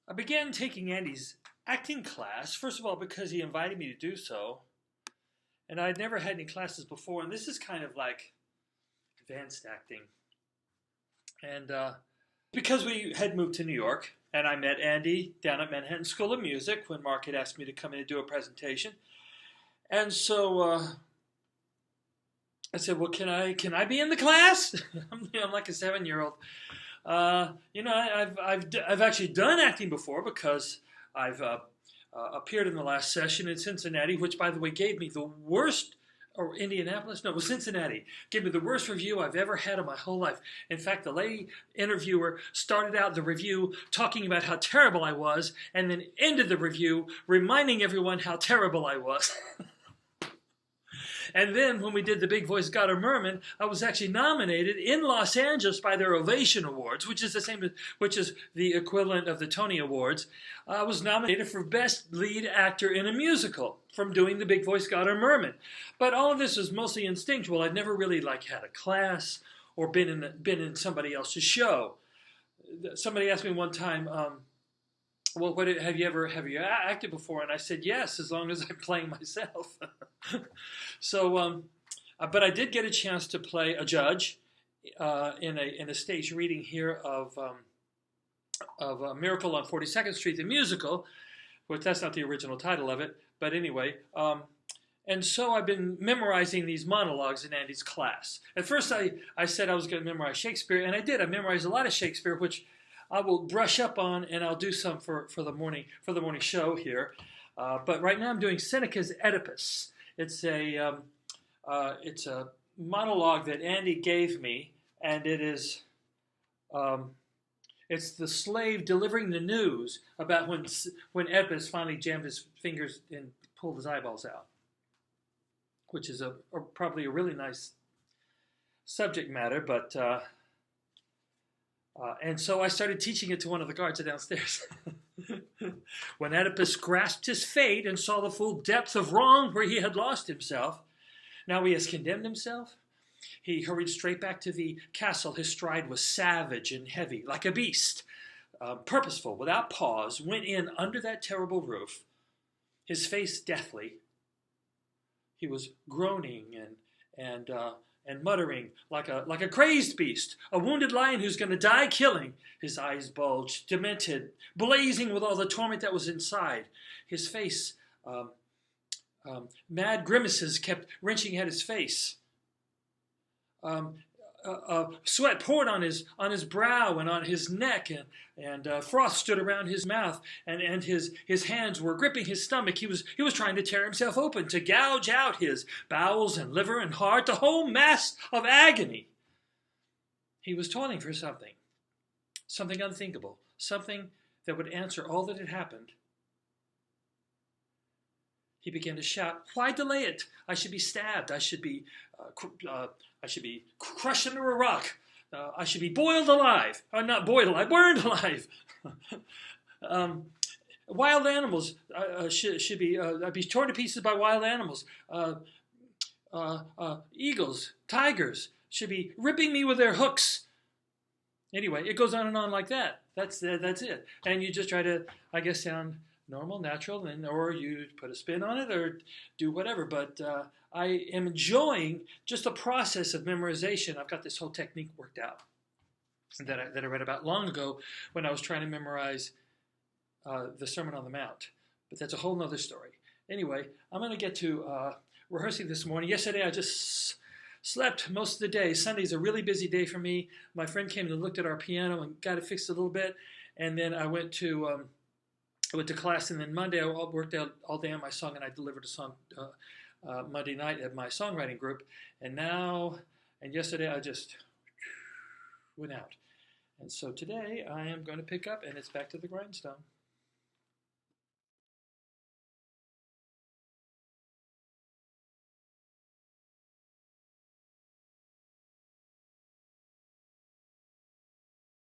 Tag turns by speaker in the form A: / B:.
A: I began taking Andy's acting class, first of all, because he invited me to do so. And I'd never had any classes before, and this is kind of like advanced acting. And because we had moved to New York, and I met Andy down at Manhattan School of Music when Mark had asked me to come in and do a presentation. And so I said, well, can I be in the class? I'm like a 7-year-old. I've actually done acting before because I've appeared in the last session in Cincinnati, which, by the way, gave me the worst, or Indianapolis? No, it was Cincinnati. Gave me the worst review I've ever had in my whole life. In fact, the lady interviewer started out the review talking about how terrible I was, and then ended the review reminding everyone how terrible I was. And then when we did The Big Voice Got a Merman, I was actually nominated in Los Angeles by their Ovation Awards, which is the equivalent of the Tony Awards. I was nominated for Best Lead Actor in a Musical from doing The Big Voice Got a Merman. But all of this was mostly instinctual. I'd never really had a class or been in somebody else's show. Somebody asked me one time, well, have you acted before? And I said yes, as long as I'm playing myself. So, but I did get a chance to play a judge in a stage reading here of Miracle on 42nd Street, the musical, which that's not the original title of it, but anyway. And so I've been memorizing these monologues in Andy's class. At first, I said I was going to memorize Shakespeare, and I did. I memorized a lot of Shakespeare, which I will brush up on, and I'll do some for the morning show here. But right now I'm doing Seneca's Oedipus. It's a monologue that Andy gave me, and it's the slave delivering the news about when Oedipus finally jammed his fingers and pulled his eyeballs out, which is probably a really nice subject matter, but. And so I started teaching it to one of the guards downstairs. When Oedipus grasped his fate and saw the full depth of wrong where he had lost himself, now he has condemned himself. He hurried straight back to the castle. His stride was savage and heavy, like a beast, purposeful, without pause, went in under that terrible roof, his face deathly. He was groaning and muttering like a crazed beast, a wounded lion who's going to die killing. His eyes bulged, demented, blazing with all the torment that was inside. His face, mad grimaces kept wrenching at his face. Sweat poured on his brow and on his neck, and froth stood around his mouth, and his hands were gripping his stomach. He was trying to tear himself open, to gouge out his bowels and liver and heart, the whole mass of agony. He was toiling for something unthinkable, something that would answer all that had happened. He began to shout, "Why delay it? I should be stabbed. I should be crushed under a rock. I should be boiled alive. Not boiled alive, burned alive." Wild animals should be I'd be torn to pieces by wild animals. Eagles, tigers should be ripping me with their hooks. Anyway, it goes on and on like that. That's it. And you just try to, I guess, sound normal, natural, or you put a spin on it or do whatever. But I am enjoying just the process of memorization. I've got this whole technique worked out that I read about long ago when I was trying to memorize the Sermon on the Mount. But that's a whole nother story. Anyway, I'm going to get to rehearsing this morning. Yesterday I just slept most of the day. Sunday's a really busy day for me. My friend came and looked at our piano and got it fixed a little bit. And then I went to class, and then Monday I worked out all day on my song, and I delivered a song Monday night at my songwriting group. And yesterday I just went out. And so today I am going to pick up, and it's back to the grindstone.